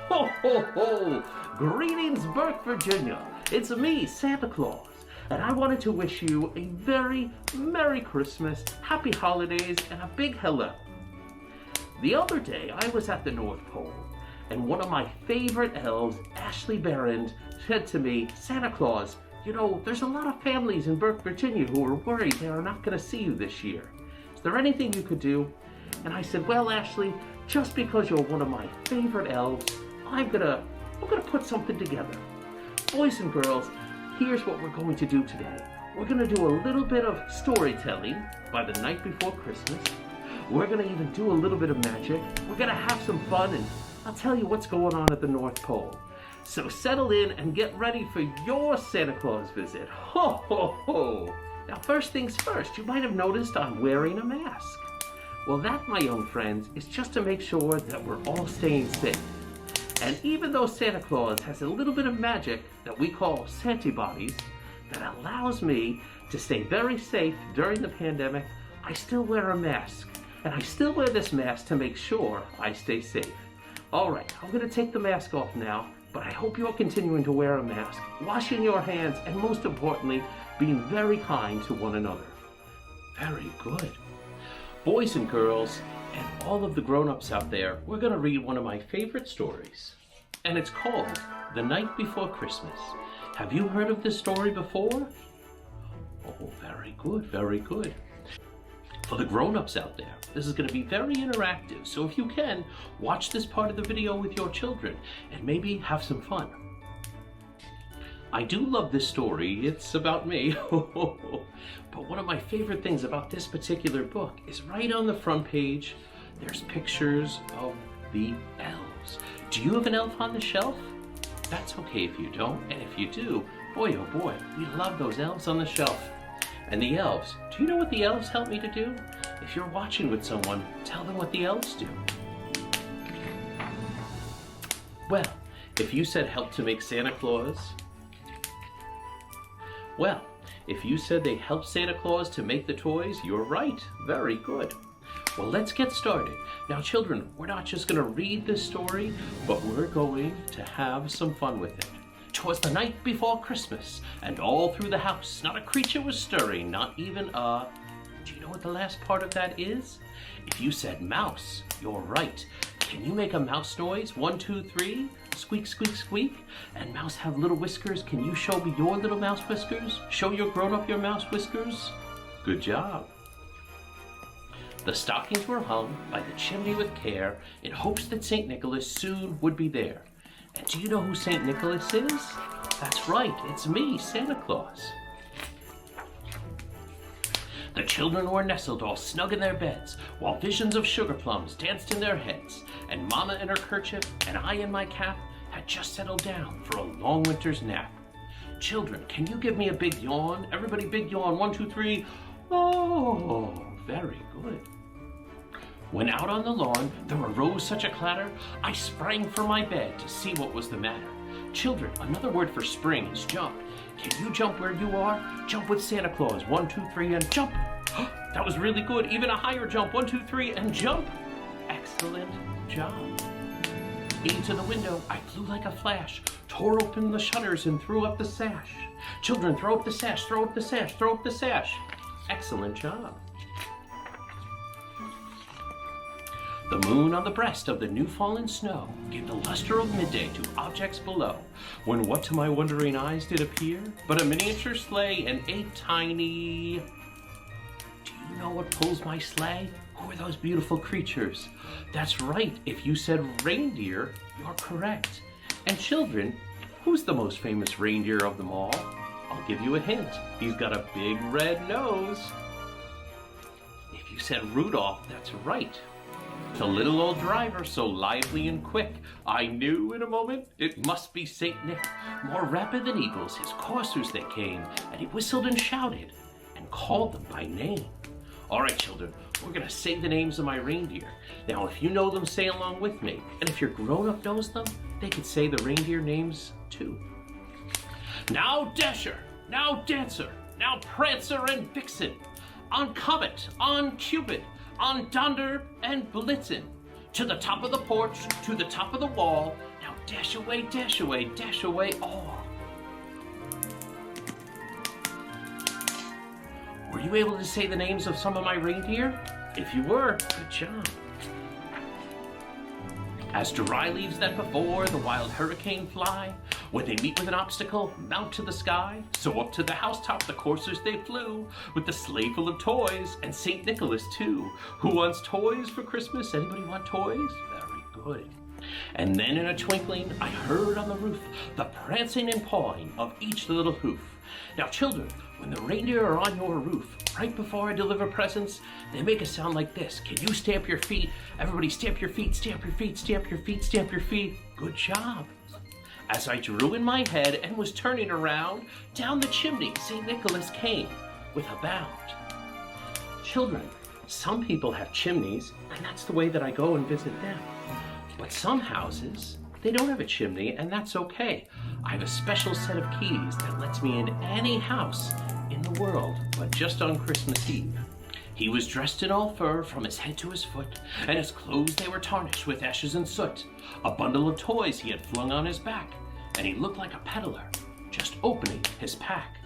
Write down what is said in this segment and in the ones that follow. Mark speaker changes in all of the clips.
Speaker 1: Ho, ho, ho! Greetings, Burke, Virginia. It's me, Santa Claus, and I wanted to wish you a very Merry Christmas, Happy Holidays, and a big hello. The other day, I was at the North Pole, and one of my favorite elves, Ashley Behrend, said to me, Santa Claus, you know, there's a lot of families in Burke, Virginia who are worried they are not going to see you this year. Is there anything you could do? And I said, well, Ashley, just because you're one of my favorite elves, I'm gonna put something together. Boys and girls, here's what we're going to do today. We're gonna do a little bit of storytelling by the night before Christmas. We're gonna even do a little bit of magic. We're gonna have some fun, and I'll tell you what's going on at the North Pole. So settle in and get ready for your Santa Claus visit. Ho, ho, ho! Now, first things first, you might have noticed I'm wearing a mask. Well, that, my young friends, is just to make sure that we're all staying safe. And even though Santa Claus has a little bit of magic that we call Santibodies that allows me to stay very safe during the pandemic, I still wear a mask. And I still wear this mask to make sure I stay safe. All right, I'm going to take the mask off now, but I hope you're continuing to wear a mask, washing your hands, and most importantly, being very kind to one another. Very good. Boys and girls, and all of the grown-ups out there, we're going to read one of my favorite stories. And it's called The Night Before Christmas. Have you heard of this story before? Oh, very good, very good. For the grown-ups out there, this is going to be very interactive, so if you can, watch this part of the video with your children and maybe have some fun. I do love this story. It's about me. But one of my favorite things about this particular book is right on the front page, there's pictures of the elves. Do you have an elf on the shelf? That's okay if you don't, and if you do, boy oh boy, we love those elves on the shelf. And the elves, do you know what the elves help me to do? If you're watching with someone, tell them what the elves do. Well, if you said help to make Santa Claus, well, if you said they help Santa Claus to make the toys, you're right. Very good. Well, let's get started. Now, children, we're not just going to read this story, but we're going to have some fun with it. 'Twas the night before Christmas, and all through the house, not a creature was stirring, not even a... Do you know what the last part of that is? If you said mouse, you're right. Can you make a mouse noise? 1, 2, 3. Squeak, squeak, squeak. And mouse have little whiskers. Can you show me your little mouse whiskers? Show your grown-up your mouse whiskers. Good job. The stockings were hung by the chimney with care in hopes that St. Nicholas soon would be there. And do you know who St. Nicholas is? That's right, it's me, Santa Claus. The children were nestled all snug in their beds, while visions of sugar plums danced in their heads, and Mama in her kerchief and I in my cap had just settled down for a long winter's nap. Children, can you give me a big yawn? Everybody big yawn, 1, 2, 3. Oh, very good. When out on the lawn there arose such a clatter, I sprang from my bed to see what was the matter. Children, another word for spring is jump. Can you jump where you are? Jump with Santa Claus. 1, 2, 3, and jump. That was really good. Even a higher jump. 1, 2, 3, and jump. Excellent job. Into the window, I flew like a flash, tore open the shutters and threw up the sash. Children, throw up the sash, throw up the sash, throw up the sash. Excellent job. The moon on the breast of the new fallen snow gave the luster of midday to objects below, when what to my wondering eyes did appear but a miniature sleigh and a tiny... Do you know what pulls my sleigh? Who are those beautiful creatures? That's right, if you said reindeer, you're correct. And children, who's the most famous reindeer of them all? I'll give you a hint. He's got a big red nose. If you said Rudolph, that's right. The little old driver, so lively and quick, I knew in a moment it must be Saint Nick. More rapid than eagles, his coursers they came, and he whistled and shouted, and called them by name. All right, children, we're going to say the names of my reindeer. Now, if you know them, say along with me. And if your grown-up knows them, they could say the reindeer names too. Now Dasher, now Dancer, now Prancer and Vixen, on Comet, on Cupid, on Donder and Blitzen, to the top of the porch, to the top of the wall. Now Dash away, dash away, dash away. Oh. Were you able to say the names of some of my reindeer? If you were, good job. As dry leaves that before the wild hurricane fly, when they meet with an obstacle, mount to the sky. So up to the housetop the coursers they flew, with the sleigh full of toys, and St. Nicholas too. Who wants toys for Christmas? Anybody want toys? Very good. And then in a twinkling, I heard on the roof the prancing and pawing of each little hoof. Now children, when the reindeer are on your roof, right before I deliver presents, they make a sound like this. Can you stamp your feet? Everybody stamp your feet, stamp your feet, stamp your feet, stamp your feet. Good job. As I drew in my head and was turning around, down the chimney St. Nicholas came with a bound. Children, some people have chimneys, and that's the way that I go and visit them. But some houses, they don't have a chimney, and that's okay. I have a special set of keys that lets me in any house in the world, but just on Christmas Eve. He was dressed in all fur from his head to his foot, and his clothes they were tarnished with ashes and soot. A bundle of toys he had flung on his back, and he looked like a peddler, just opening his pack.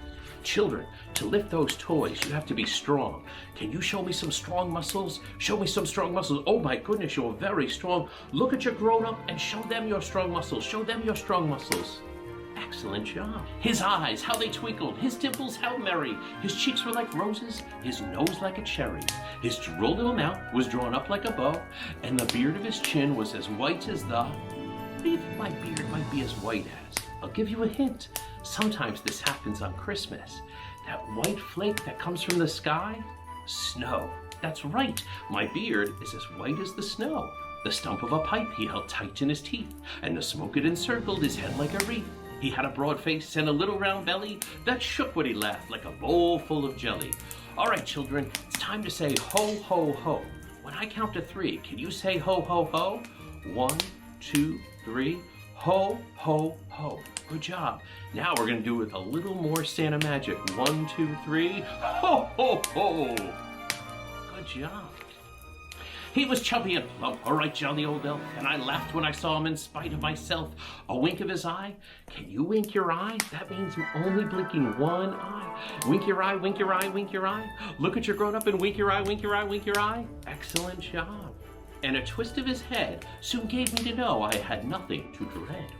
Speaker 1: Children, to lift those toys, you have to be strong. Can you show me some strong muscles? Show me some strong muscles. Oh my goodness, you're very strong. Look at your grown-up and show them your strong muscles. Show them your strong muscles. Excellent job. His eyes, how they twinkled. His dimples, how merry. His cheeks were like roses, his nose like a cherry. His droll little mouth was drawn up like a bow, and the beard of his chin was as white as the... What do you think my beard might be as white as? I'll give you a hint. Sometimes this happens on Christmas. That white flake that comes from the sky? Snow. That's right. My beard is as white as the snow. The stump of a pipe he held tight in his teeth, and the smoke it encircled his head like a wreath. He had a broad face and a little round belly that shook when he laughed like a bowl full of jelly. All right, children, it's time to say ho, ho, ho. When I count to 3, can you say ho, ho, ho? 1, 2, 3. Ho, ho, ho. Good job. Now we're going to do it with a little more Santa magic. 1, 2, 3. Ho, ho, ho. Good job. He was chubby and plump, a right jolly old elf, and I laughed when I saw him in spite of myself. A wink of his eye. Can you wink your eye? That means only blinking one eye. Wink your eye, wink your eye, wink your eye. Look at your grown-up and wink your eye, wink your eye, wink your eye. Excellent job. And a twist of his head soon gave me to know I had nothing to dread.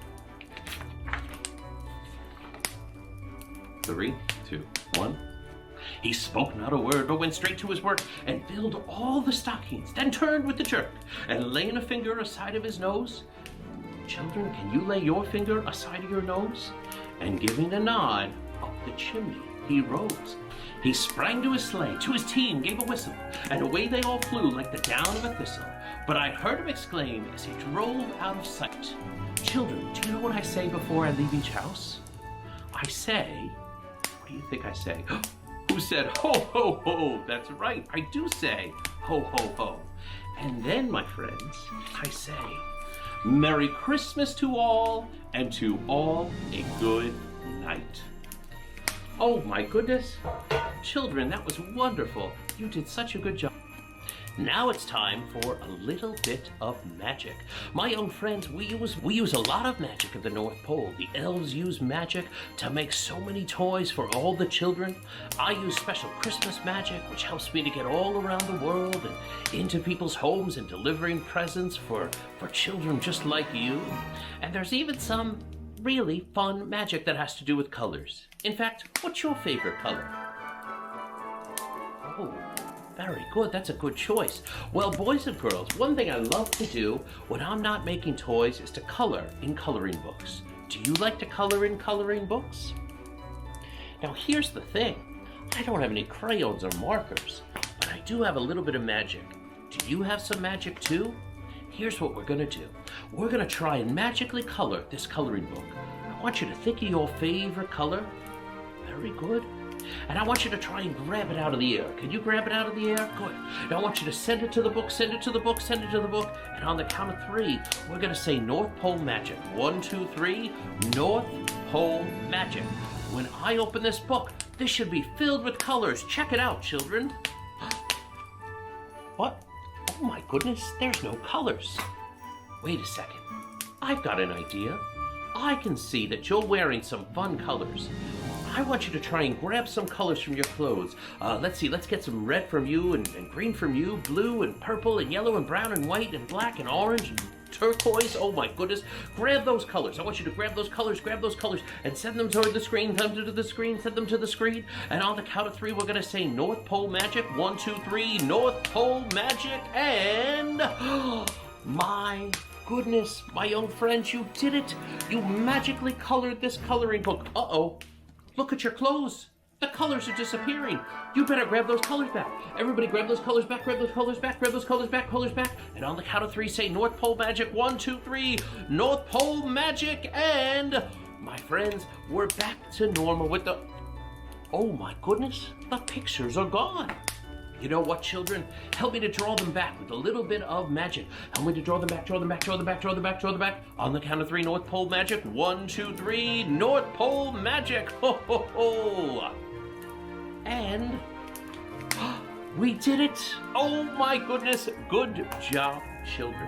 Speaker 1: 3, 2, 1. He spoke not a word, but went straight to his work and filled all the stockings, then turned with a jerk and laying a finger aside of his nose. Children, can you lay your finger aside of your nose? And giving a nod, up the chimney he rose. He sprang to his sleigh, to his team gave a whistle, and away they all flew like the down of a thistle. But I heard him exclaim as he drove out of sight. Children, do you know what I say before I leave each house? I say, what do you think I say? Who said ho, ho, ho? That's right, I do say ho, ho, ho. And then, my friends, I say, Merry Christmas to all, and to all a good night. Oh my goodness. Children, that was wonderful. You did such a good job. Now it's time for a little bit of magic. My young friends, we use a lot of magic at the North Pole. The elves use magic to make so many toys for all the children. I use special Christmas magic, which helps me to get all around the world and into people's homes and delivering presents for children just like you. And there's even some really fun magic that has to do with colors. In fact, what's your favorite color? Oh, very good. That's a good choice. Well, boys and girls, one thing I love to do when I'm not making toys is to color in coloring books. Do you like to color in coloring books? Now, here's the thing. I don't have any crayons or markers, but I do have a little bit of magic. Do you have some magic too? Here's what we're going to do. We're going to try and magically color this coloring book. I want you to think of your favorite color. Very good. And I want you to try and grab it out of the air. Can you grab it out of the air? Good. Now I want you to send it to the book, send it to the book, send it to the book. And on the count of 3, we're going to say North Pole Magic. 1, 2, 3, North Pole Magic. When I open this book, this should be filled with colors. Check it out, children. What? Oh my goodness, there's no colors. Wait a second. I've got an idea. I can see that you're wearing some fun colors. I want you to try and grab some colors from your clothes. Let's see, let's get some red from you and green from you, blue and purple and yellow and brown and white and black and orange and turquoise. Oh my goodness. Grab those colors. I want you to grab those colors, and send them toward the screen, send them to the screen, send them to the screen. And on the count of 3, we're going to say North Pole Magic. 1, 2, 3, North Pole Magic. And my goodness, my young friends, you did it. You magically colored this coloring book. Uh-oh. Look at your clothes. The colors are disappearing. You better grab those colors back. Everybody grab those colors back, grab those colors back, grab those colors back, colors back. And on the count of 3, say North Pole Magic. 1, 2, 3, North Pole Magic. And my friends, we're back to normal with the... Oh my goodness, the pictures are gone. You know what, children? Help me to draw them back with a little bit of magic. Help me to draw them back, draw them back, draw them back, draw them back, draw them back. On the count of 3, North Pole Magic. 1, 2, 3, North Pole Magic. Ho, ho, ho. And we did it. Oh my goodness. Good job, children.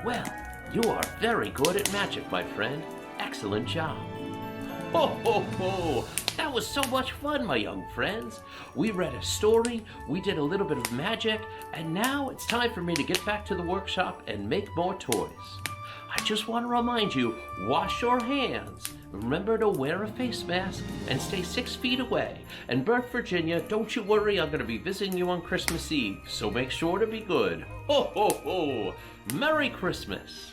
Speaker 1: Well, you are very good at magic, my friend. Excellent job. Ho, ho, ho. That was so much fun, my young friends. We read a story, we did a little bit of magic, and now it's time for me to get back to the workshop and make more toys. I just want to remind you, wash your hands. Remember to wear a face mask and stay 6 feet away. And Burke, Virginia, don't you worry, I'm going to be visiting you on Christmas Eve, so make sure to be good. Ho, ho, ho. Merry Christmas.